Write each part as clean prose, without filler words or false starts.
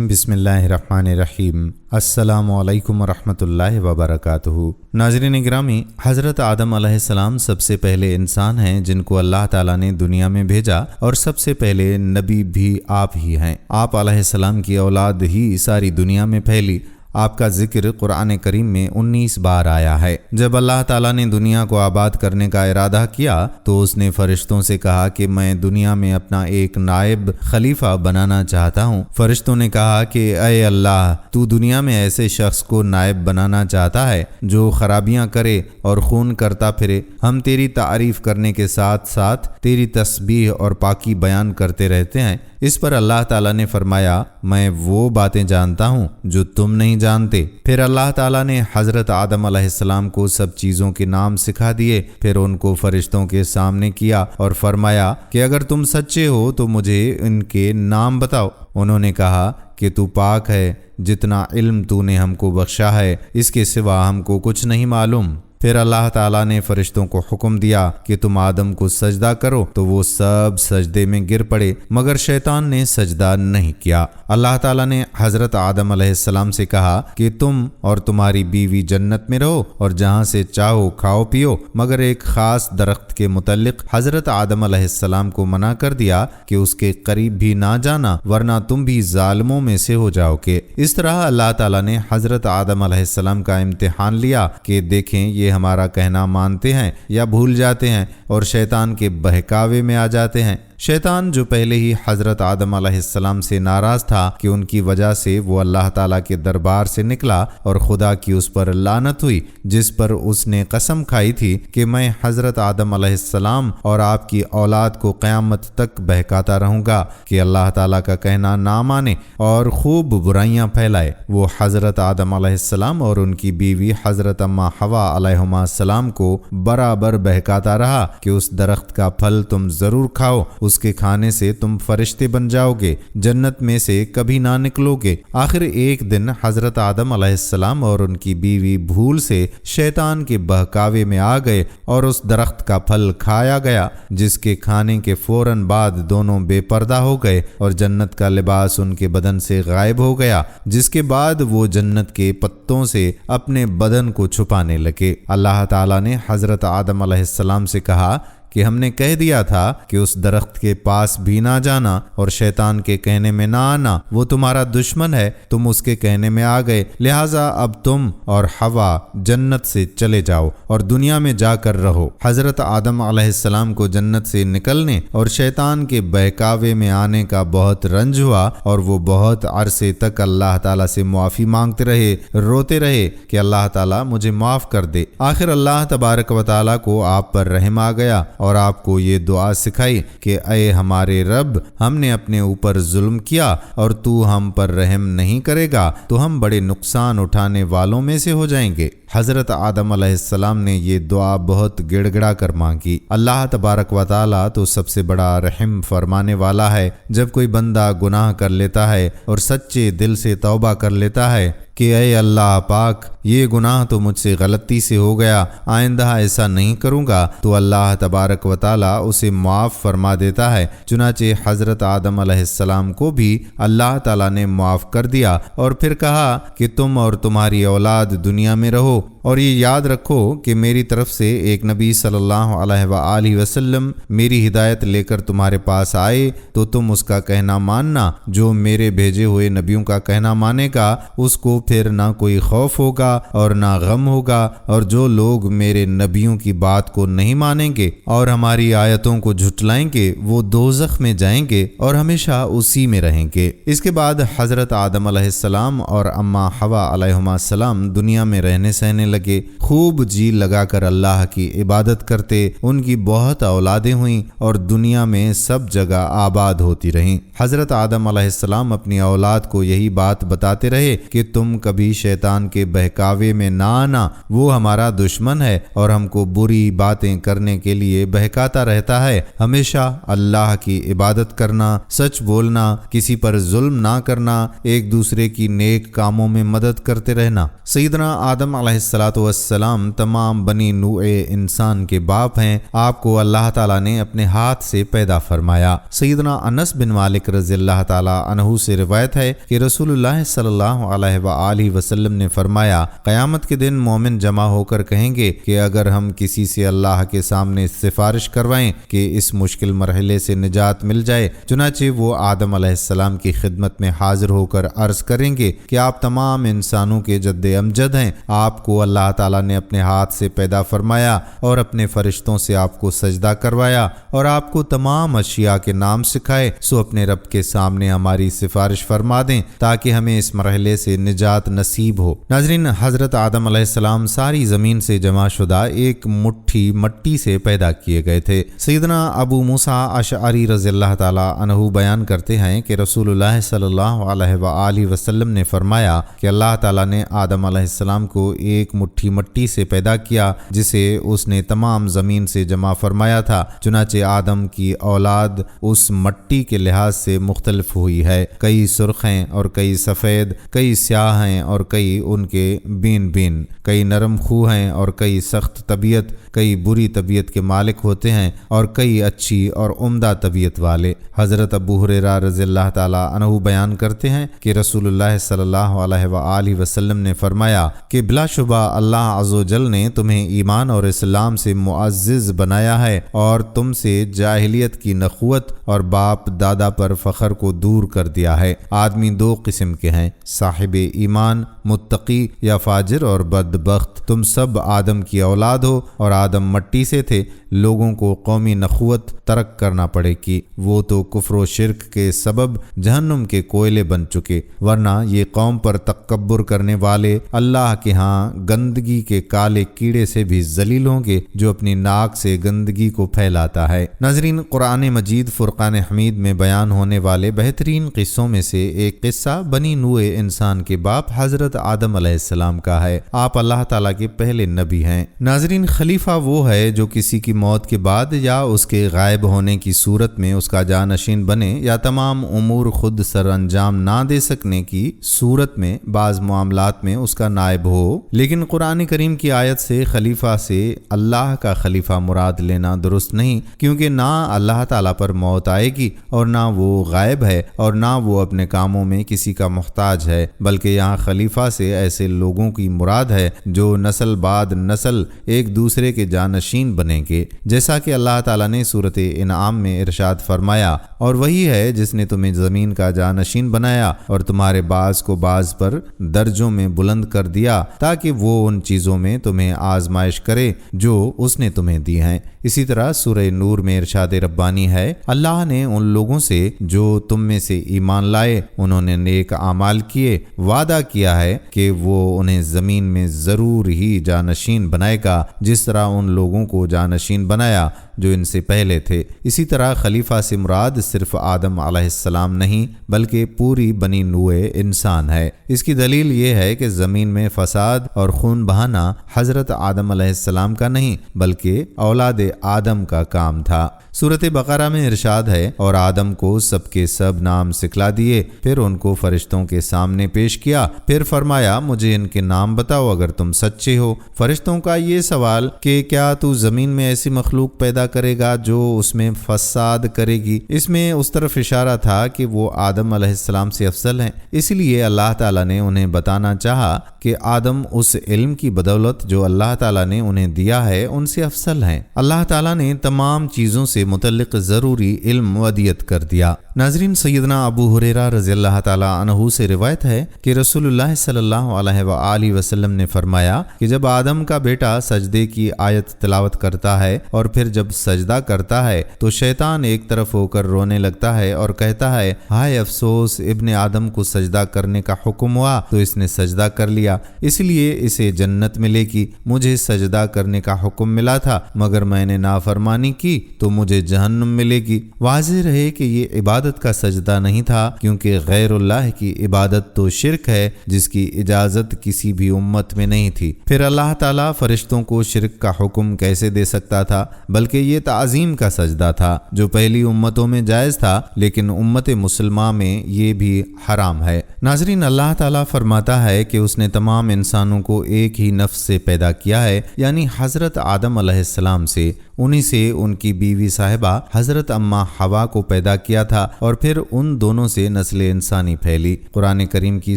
الرجیم بسم اللہ الرحمن الرحیم السلام علیکم ورحمۃ اللہ وبرکاتہ۔ ناظرین گرامی، حضرت آدم علیہ السلام سب سے پہلے انسان ہیں جن کو اللہ تعالیٰ نے دنیا میں بھیجا، اور سب سے پہلے نبی بھی آپ ہی ہیں۔ آپ علیہ السلام کی اولاد ہی ساری دنیا میں پھیلی۔ آپ کا ذکر قرآن کریم میں 19 بار آیا ہے۔ جب اللہ تعالیٰ نے دنیا کو آباد کرنے کا ارادہ کیا تو اس نے فرشتوں سے کہا کہ میں دنیا میں اپنا ایک نائب خلیفہ بنانا چاہتا ہوں۔ فرشتوں نے کہا کہ اے اللہ، تو دنیا میں ایسے شخص کو نائب بنانا چاہتا ہے جو خرابیاں کرے اور خون کرتا پھرے۔ ہم تیری تعریف کرنے کے ساتھ ساتھ تیری تسبیح اور پاکی بیان کرتے رہتے ہیں۔ اس پر اللہ تعالیٰ نے فرمایا، میں وہ باتیں جانتا ہوں جو تم نہیں جانتے۔ پھر اللہ تعالیٰ نے حضرت آدم علیہ السلام کو سب چیزوں کے نام سکھا دیے، پھر ان کو فرشتوں کے سامنے کیا اور فرمایا کہ اگر تم سچے ہو تو مجھے ان کے نام بتاؤ۔ انہوں نے کہا کہ تو پاک ہے، جتنا علم تو نے ہم کو بخشا ہے اس کے سوا ہم کو کچھ نہیں معلوم۔ پھر اللہ تعالیٰ نے فرشتوں کو حکم دیا کہ تم آدم کو سجدہ کرو، تو وہ سب سجدے میں گر پڑے مگر شیطان نے سجدہ نہیں کیا۔ اللہ تعالیٰ نے حضرت آدم علیہ السلام سے کہا کہ تم اور تمہاری بیوی جنت میں رہو اور جہاں سے چاہو کھاؤ پیو، مگر ایک خاص درخت کے متعلق حضرت آدم علیہ السلام کو منع کر دیا کہ اس کے قریب بھی نہ جانا ورنہ تم بھی ظالموں میں سے ہو جاؤ گے۔ اس طرح اللہ تعالیٰ نے حضرت آدم علیہ السلام کا امتحان لیا کہ دیکھیں یہ ہمارا کہنا مانتے ہیں یا بھول جاتے ہیں اور شیطان کے بہکاوے میں آ جاتے ہیں۔ شیطان جو پہلے ہی حضرت آدم علیہ السلام سے ناراض تھا کہ ان کی وجہ سے وہ اللہ تعالیٰ کے دربار سے نکلا اور خدا کی اس پر لعنت ہوئی، جس پر اس نے قسم کھائی تھی کہ میں حضرت آدم علیہ السلام اور آپ کی اولاد کو قیامت تک بہکاتا رہوں گا کہ اللہ تعالیٰ کا کہنا نہ مانے اور خوب برائیاں پھیلائے۔ وہ حضرت آدم علیہ السلام اور ان کی بیوی حضرت اماں حوا علیہ السلام کو برابر بہکاتا رہا کہ اس درخت کا پھل تم ضرور کھاؤ، اس کے کھانے سے تم فرشتے بن جاؤ گے، جنت میں سے کبھی نہ نکلو گے۔ آخر ایک دن حضرت آدم علیہ السلام اور ان کی بیوی بھول سے شیطان کے بہکاوے میں آ گئے اور اس درخت کا پھل کھایا گیا، جس کے کھانے کے فوراً بعد دونوں بے پردہ ہو گئے اور جنت کا لباس ان کے بدن سے غائب ہو گیا، جس کے بعد وہ جنت کے پتوں سے اپنے بدن کو چھپانے لگے۔ اللہ تعالیٰ نے حضرت آدم علیہ السلام سے کہا کہ ہم نے کہہ دیا تھا کہ اس درخت کے پاس بھی نہ جانا اور شیطان کے کہنے میں نہ آنا، وہ تمہارا دشمن ہے، تم اس کے کہنے میں آ گئے، لہٰذا اب تم اور حوا جنت سے چلے جاؤ اور دنیا میں جا کر رہو۔ حضرت آدم علیہ السلام کو جنت سے نکلنے اور شیطان کے بہکاوے میں آنے کا بہت رنج ہوا اور وہ بہت عرصے تک اللہ تعالیٰ سے معافی مانگتے رہے، روتے رہے کہ اللہ تعالیٰ مجھے معاف کر دے۔ آخر اللہ تبارک و تعالیٰ کو آپ پر رحم آ گیا اور آپ کو یہ دعا سکھائی کہ اے ہمارے رب، ہم نے اپنے اوپر ظلم کیا اور تو ہم پر رحم نہیں کرے گا تو ہم بڑے نقصان اٹھانے والوں میں سے ہو جائیں گے۔ حضرت آدم علیہ السلام نے یہ دعا بہت گڑ گڑا کر مانگی۔ اللہ تبارک و تعالیٰ تو سب سے بڑا رحم فرمانے والا ہے۔ جب کوئی بندہ گناہ کر لیتا ہے اور سچے دل سے توبہ کر لیتا ہے کہ اے اللہ پاک، یہ گناہ تو مجھ سے غلطی سے ہو گیا، آئندہ ایسا نہیں کروں گا، تو اللہ تبارک و تعالیٰ اسے معاف فرما دیتا ہے۔ چنانچہ حضرت آدم علیہ السلام کو بھی اللہ تعالیٰ نے معاف کر دیا اور پھر کہا کہ تم اور تمہاری اولاد دنیا میں رہو، اور یہ یاد رکھو کہ میری طرف سے ایک نبی صلی اللہ علیہ وآلہ وسلم میری ہدایت لے کر تمہارے پاس آئے تو تم اس کا کہنا ماننا۔ جو میرے بھیجے ہوئے نبیوں کا کہنا مانے گا اس کو پھر نہ کوئی خوف ہوگا اور نہ غم ہوگا، اور جو لوگ میرے نبیوں کی بات کو نہیں مانیں گے اور ہماری آیتوں کو جھٹلائیں گے وہ دوزخ میں جائیں گے اور ہمیشہ اسی میں رہیں گے۔ اس کے بعد حضرت آدم علیہ السلام اور اماں حوا علیہ السلام دنیا میں رہنے سہنے لگے، خوب جی لگا کر اللہ کی عبادت کرتے، ان کی بہت اولادیں ہوئیں اور دنیا میں سب جگہ آباد ہوتی رہیں۔ حضرت آدم علیہ السلام اپنی اولاد کو یہی بات بتاتے رہے کہ تم تم کبھی شیطان کے بہکاوے میں نہ آنا، وہ ہمارا دشمن ہے اور ہم کو بری باتیں کرنے کے لیے بہکاتا رہتا ہے۔ ہمیشہ اللہ کی عبادت کرنا، سچ بولنا، کسی پر ظلم نہ کرنا، ایک دوسرے کی نیک کاموں میں مدد کرتے رہنا۔ سیدنا آدم علیہ السلام تمام بنی نوع انسان کے باپ ہیں۔ آپ کو اللہ تعالیٰ نے اپنے ہاتھ سے پیدا فرمایا۔ سیدنا انس بن مالک رضی اللہ تعالیٰ عنہ سے روایت ہے کہ رسول اللہ صلی اللہ علیہ وآلہ وسلم نے فرمایا، قیامت کے دن مومن جمع ہو کر کہیں گے کہ اگر ہم کسی سے اللہ کے سامنے سفارش کروائیں کہ اس مشکل مرحلے سے نجات مل جائے، چنانچہ وہ آدم علیہ السلام کی خدمت میں حاضر ہو کر عرض کریں گے کہ آپ تمام انسانوں کے جد امجد ہیں، آپ کو اللہ تعالیٰ نے اپنے ہاتھ سے پیدا فرمایا اور اپنے فرشتوں سے آپ کو سجدہ کروایا اور آپ کو تمام اشیاء کے نام سکھائے، سو اپنے رب کے سامنے ہماری سفارش فرما دیں تاکہ ہمیں اس مرحلے سے نجات نصیب ہو۔ ناظرین، حضرت آدم علیہ السلام ساری زمین سے جمع شدہ ایک مٹھی مٹی سے پیدا کیے گئے تھے۔ سیدنا ابو موسیٰ اشعری رضی اللہ تعالیٰ عنہ بیان کرتے ہیں کہ رسول اللہ صلی اللہ علیہ وآلہ وسلم نے فرمایا کہ اللہ تعالیٰ نے آدم علیہ السلام کو ایک مٹھی مٹی سے پیدا کیا جسے اس نے تمام زمین سے جمع فرمایا تھا، چنانچہ آدم کی اولاد اس مٹی کے لحاظ سے مختلف ہوئی ہے، کئی سرخ ہیں اور کئی سفید، کئی سیاہ ہیں اور کئی ان کے بین بین، کئی نرم خو ہیں اور کئی سخت طبیعت، کئی بری طبیعت کے مالک ہوتے ہیں اور کئی اچھی اور عمدہ طبیعت والے۔ حضرت ابو ہریرہ رضی اللہ تعالیٰ عنہ بیان کرتے ہیں کہ رسول اللہ صلی اللہ علیہ وآلہ وسلم نے فرمایا کہ بلا شبہ اللہ عز و جل نے تمہیں ایمان اور اسلام سے معزز بنایا ہے اور تم سے جاہلیت کی نخوت اور باپ دادا پر فخر کو دور کر دیا ہے۔ آدمی دو قسم کے ہیں، صاحب ایمان متقی یا فاجر اور بدبخت۔ تم سب آدم کی اولاد ہو اور آدم مٹی سے تھے۔ لوگوں کو قومی نخوت ترک کرنا پڑے گی، وہ تو کفر و شرک کے سبب جہنم کے کوئلے بن چکے، ورنہ یہ قوم پر تکبر کرنے والے اللہ کے ہاں گندگی کے کالے کیڑے سے بھی ذلیل ہوں گے جو اپنی ناک سے گندگی کو پھیلاتا ہے۔ ناظرین، قرآن مجید فرقان حمید میں بیان ہونے والے بہترین قصوں میں سے ایک قصہ بنی نوع انسان کے باپ حضرت آدم علیہ السلام کا ہے۔ آپ اللہ تعالیٰ کے پہلے نبی ہیں۔ ناظرین، خلیفہ وہ ہے جو کسی کی موت کے بعد یا اس کے غائب ہونے کی صورت میں اس کا جانشین بنے یا تمام امور خود سر انجام نہ دے سکنے کی صورت میں بعض معاملات میں اس کا نائب ہو، لیکن قرآن کریم کی آیت سے خلیفہ سے اللہ کا خلیفہ مراد لینا درست نہیں، کیونکہ نہ اللہ تعالیٰ پر موت آئے گی اور نہ وہ غائب ہے اور نہ وہ اپنے کاموں میں کسی کا محتاج ہے، بلکہ یہاں خلیفہ سے ایسے لوگوں کی مراد ہے جو نسل بعد نسل ایک دوسرے کے جانشین بنیں گے، جیسا کہ اللہ تعالیٰ نے سورۃ انعام میں ارشاد فرمایا، اور وہی ہے جس نے تمہیں زمین کا جانشین بنایا اور تمہارے بعض کو بعض پر درجوں میں بلند کر دیا تاکہ وہ ان چیزوں میں تمہیں آزمائش کرے جو اس نے تمہیں دی ہیں۔ اسی طرح سورہ نور میں ارشاد ربانی ہے، اللہ نے ان لوگوں سے جو تم میں سے ایمان لائے، انہوں نے نیک اعمال کیے، وعدہ کیا ہے کہ وہ انہیں زمین میں ضرور ہی جانشین بنائے گا جس طرح ان لوگوں کو جانشین بنایا جو ان سے پہلے تھے۔ اسی طرح خلیفہ سے مراد صرف آدم علیہ السلام نہیں بلکہ پوری بنی نوع انسان ہے۔ اس کی دلیل یہ ہے کہ زمین میں فساد اور خون بہانا حضرت آدم علیہ السلام کا نہیں بلکہ اولاد آدم کا کام تھا۔ سورۃ بقرہ میں ارشاد ہے، اور آدم کو سب کے سب نام سکھلا دیے، پھر ان کو فرشتوں کے سامنے پیش کیا، پھر فرمایا مجھے ان کے نام بتاؤ اگر تم سچے ہو۔ فرشتوں کا یہ سوال کہ کیا تو زمین میں ایسی مخلوق پیدا کرے گا جو اس میں فساد کرے گی، اس میں اس طرف اشارہ تھا کہ وہ آدم علیہ السلام سے افضل ہیں، اس لیے اللہ تعالیٰ نے انہیں بتانا چاہا کہ آدم اس علم کی بدولت جو اللہ تعالیٰ نے انہیں دیا ہے ان سے افضل ہیں۔ اللہ تعالیٰ نے تمام چیزوں سے متعلق ضروری علم ودیت کر دیا۔ ناظرین، سیدنا ابو ہریرہ رضی اللہ تعالیٰ عنہ سے روایت ہے کہ رسول اللہ صلی اللہ علیہ وآلہ وسلم نے فرمایا کہ جب آدم کا بیٹا سجدے کی آیت تلاوت کرتا ہے ہے اور پھر جب سجدہ کرتا ہے تو شیطان ایک طرف ہو کر رونے لگتا ہے اور کہتا ہے ہائے افسوس، ابن آدم کو سجدہ کرنے کا حکم ہوا تو اس نے سجدہ کر لیا، اس لیے اسے جنت ملے گی، مجھے سجدہ کرنے کا حکم ملا تھا مگر میں نے نافرمانی کی تو مجھے جہنم ملے گی۔ واضح رہے کہ یہ عبادت کا سجدہ نہیں تھا، کیونکہ غیر اللہ کی عبادت تو شرک ہے جس کی اجازت کسی بھی امت میں نہیں تھی۔ پھر اللہ تعالیٰ فرشتوں کو شرک کا حکم کیسے دے سکتا تھا؟ بلکہ یہ تعظیم کا سجدہ تھا جو پہلی امتوں میں جائز تھا، لیکن امت مسلمہ میں یہ بھی حرام ہے۔ ناظرین، اللہ تعالیٰ فرماتا ہے کہ اس نے تمام انسانوں کو ایک ہی نفس سے پیدا کیا ہے، یعنی حضرت آدم علیہ السلام سے، انہی سے ان کی بیوی صاحبہ حضرت اماں حوا کو پیدا کیا تھا اور پھر ان دونوں سے نسل انسانی پھیلی۔ قرآن کریم کی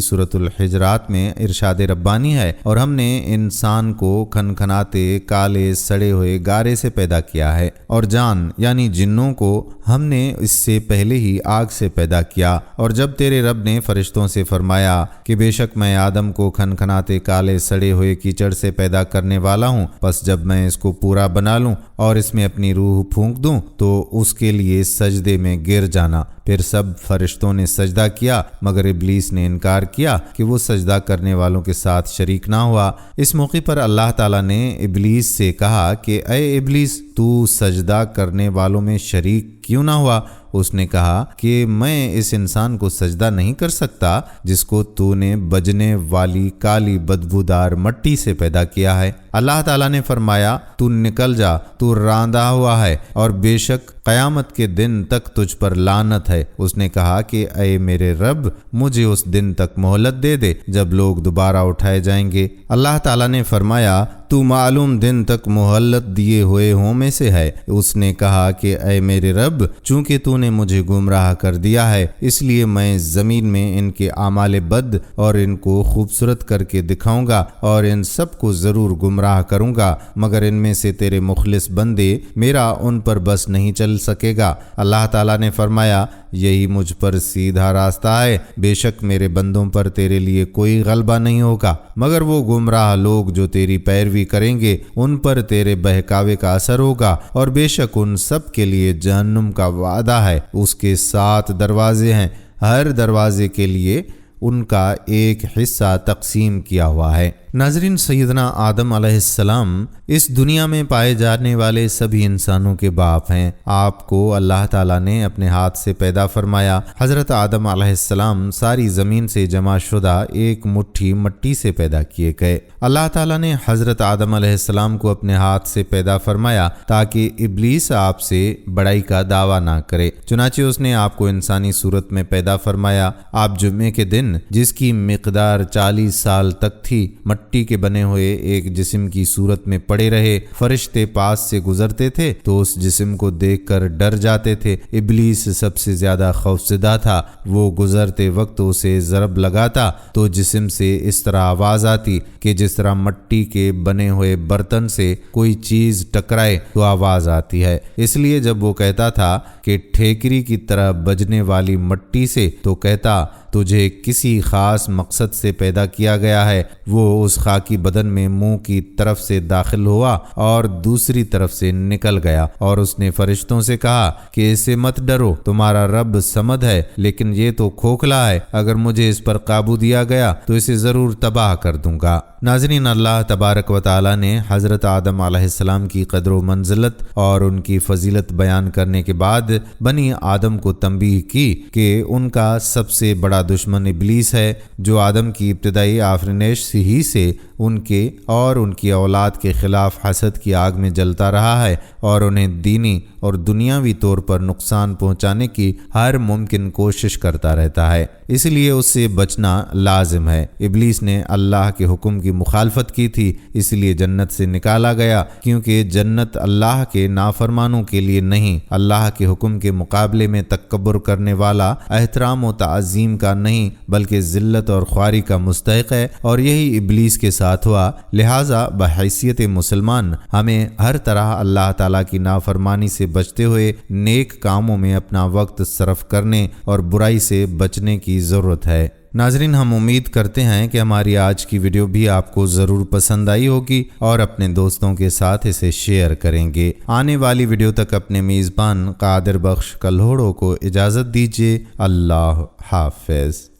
سورۃ الحجرات میں ارشاد ربانی ہے، اور ہم نے انسان کو کھنکھناتے کالے سڑے ہوئے گارے سے پیدا کیا ہے، اور جان یعنی جنوں کو ہم نے اس سے پہلے ہی آگ سے پیدا کیا۔ اور جب تیرے رب نے فرشتوں سے فرمایا کہ بے شک میں آدم کو کھنکھناتے کالے سڑے ہوئے کیچڑ سے پیدا کرنے والا ہوں، پس جب میں اس کو پورا بنا لوں اور اس میں اپنی روح پھونک دوں تو اس کے لیے سجدے میں گر جانا۔ پھر سب فرشتوں نے سجدہ کیا مگر ابلیس نے انکار کیا کہ وہ سجدہ کرنے والوں کے ساتھ شریک نہ ہوا۔ اس موقع پر اللہ تعالیٰ نے ابلیس سے کہا کہ اے ابلیس، تو سجدہ کرنے والوں میں شریک کیوں نہ ہوا؟ اس نے کہا کہ میں اس انسان کو سجدہ نہیں کر سکتا جس کو تو نے بجنے والی کالی بدبودار مٹی سے پیدا کیا ہے۔ اللہ تعالیٰ نے فرمایا تو نکل جا، تو راندہ ہوا ہے اور بے شک قیامت کے دن تک تجھ پر لعنت ہے۔ اس نے کہا کہ اے میرے رب، مجھے اس دن تک مہلت دے دے جب لوگ دوبارہ اٹھائے جائیں گے۔ اللہ تعالیٰ نے فرمایا تو معلوم دن تک مہلت دیے ہوئے ہوں میں سے ہے۔ اس نے کہا کہ اے میرے رب، چونکہ تو نے مجھے گمراہ کر دیا ہے اس لیے میں زمین میں ان کے اعمال بد اور ان کو خوبصورت کر کے دکھاؤں گا اور ان سب کو ضرور گمراہ کروں گا، مگر ان میں سے تیرے مخلص بندے میرا ان پر بس نہیں چل سکے گا۔ اللہ تعالیٰ نے فرمایا یہی مجھ پر سیدھا راستہ ہے، بے شک میرے بندوں پر تیرے لیے کوئی غلبہ نہیں ہوگا، مگر وہ گمراہ لوگ جو تیری پیروی کریں گے ان پر تیرے بہکاوے کا اثر ہوگا، اور بے شک ان سب کے لیے جہنم کا وعدہ ہے۔ اس کے 7 دروازے ہیں، ہر دروازے کے لیے ان کا ایک حصہ تقسیم کیا ہوا ہے۔ ناظرین، سیدنا آدم علیہ السلام اس دنیا میں پائے جانے والے سبھی انسانوں کے باپ ہیں۔ آپ کو اللہ تعالیٰ نے اپنے ہاتھ سے پیدا فرمایا۔ حضرت آدم علیہ السلام ساری زمین سے جمع شدہ ایک مٹھی مٹی سے پیدا کیے گئے۔ اللہ تعالیٰ نے حضرت آدم علیہ السلام کو اپنے ہاتھ سے پیدا فرمایا تاکہ ابلیس آپ سے بڑائی کا دعویٰ نہ کرے، چنانچہ اس نے آپ کو انسانی صورت میں پیدا فرمایا۔ آپ جمعے کے دن جس کی مقدار 40 سال تک تھی مٹی کے بنے ہوئے ایک جسم کی صورت میں پڑے رہے۔ فرشتے پاس سے گزرتے تھے تو اس جسم کو دیکھ کر ڈر جاتے تھے۔ ابلیس سب سے زیادہ خوفزدہ تھا، وہ گزرتے وقت اسے ضرب لگاتا تو جسم سے اس طرح آواز آتی کہ جس طرح مٹی کے بنے ہوئے برتن سے کوئی چیز ٹکرائے تو آواز آتی ہے۔ اس لیے جب وہ کہتا تھا کہ ٹھیکری کی طرح بجنے والی مٹی سے، تو کہتا تجھے کسی خاص مقصد سے پیدا کیا گیا ہے۔ وہ اس خاکی بدن میں منہ کی طرف سے داخل ہوا اور دوسری طرف سے نکل گیا، اور اس نے فرشتوں سے کہا کہ اسے مت ڈرو، تمہارا رب صمد ہے، لیکن یہ تو کھوکھلا ہے، اگر مجھے اس پر قابو دیا گیا تو اسے ضرور تباہ کر دوں گا۔ ناظرین، اللہ تبارک و تعالی نے حضرت آدم علیہ السلام کی قدر و منزلت اور ان کی فضیلت بیان کرنے کے بعد بنی آدم کو تنبیہ کی کہ ان کا سب سے بڑا دشمن ابلیس ہے، جو آدم کی ابتدائی آفرینش ہی سے ان کے اور ان کی اولاد کے خلاف حسد کی آگ میں جلتا رہا ہے اور انہیں دینی اور دنیاوی طور پر نقصان پہنچانے کی ہر ممکن کوشش کرتا رہتا ہے، اس لیے اس سے بچنا لازم ہے۔ ابلیس نے اللہ کے حکم کی مخالفت کی تھی، اس لیے جنت سے نکالا گیا، کیونکہ جنت اللہ کے نافرمانوں کے لیے نہیں، اللہ کے حکم کے مقابلے میں تکبر کرنے والا احترام و تعظیم کا نہیں بلکہ ذلت اور خواری کا مستحق ہے، اور یہی ابلیس کے ساتھ ہوا۔ لہٰذا بحیثیت مسلمان ہمیں ہر طرح اللہ تعالیٰ کی نافرمانی سے بچتے ہوئے نیک کاموں میں اپنا وقت صرف کرنے اور برائی سے بچنے کی ضرورت ہے۔ ناظرین، ہم امید کرتے ہیں کہ ہماری آج کی ویڈیو بھی آپ کو ضرور پسند آئی ہوگی اور اپنے دوستوں کے ساتھ اسے شیئر کریں گے۔ آنے والی ویڈیو تک اپنے میزبان قادر بخش کلہوڑو کو اجازت دیجیے۔ اللہ حافظ۔